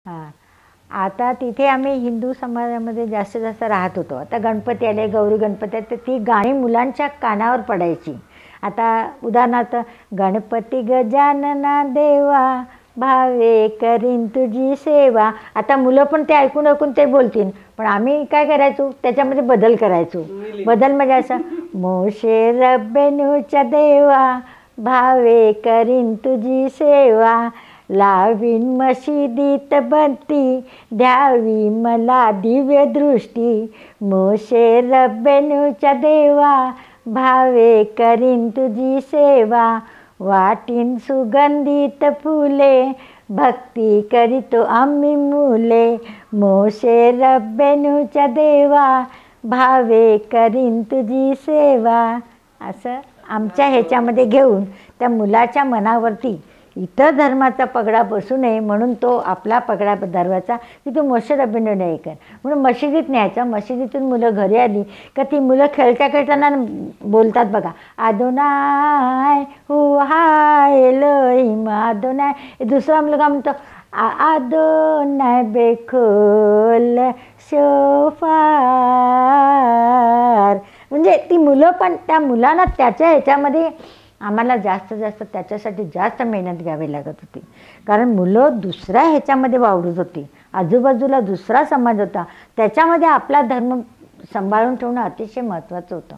हां. आता तिथे आम्ही हिंदू समाजामध्ये जास्तीत जास्त राहत होतो. आता गणपती आले, गौरी गणपती आहेत, तर ती गाणी मुलांच्या कानावर पडायची. आता उदाहरणार्थ, गणपती गजानना देवा भावे करीन तुझी सेवा. आता मुलं पण ते ऐकून ऐकून ते बोलतील, पण आम्ही काय करायचो, त्याच्यामध्ये बदल करायचो. बदल म्हणजे असं, मोशे रब्बेनूच्या देवा भावे करीन तुझी सेवा, लावीन मशिदीत बत्ती द्यावी मला दिव्य दृष्टी, मोशे रब्बेनूच्या देवा भावे करीन तुझी सेवा, वाटीन सुगंधित फुले भक्ती करीतो आम्ही मुले, मोशे रब्बेनूच्या देवा भावे करीन तुझी सेवा. असं आमच्या ह्याच्यामध्ये घेऊन त्या मुलाच्या मनावरती इतर धर्माचा पगडा बसू नये म्हणून तो आपला पगडा धरवायचा की तू मोशे रब्बेनू नाही कर म्हणून मशिदीत न्यायचं. मशिदीतून मुलं घरी आली का ती मुलं खेळता खेळताना बोलतात बघा, आदोनाय हु हाय एलोहिम आदोनाय. दुसरा मुलगा म्हणतो आदोनाय बेखोल शोफार. म्हणजे ती मुलं पण त्या मुलांना त्याच्या ह्याच्यामध्ये आम्हाला जास्त जास्त त्याच्यासाठी जास्त मेहनत घ्यावी लागत होती. कारण मुलं दुसऱ्या ह्याच्यामध्ये वावरत होती, आजूबाजूला दुसरा समाज होता, त्याच्यामध्ये आपला धर्म सांभाळून ठेवणं अतिशय महत्त्वाचं होतं.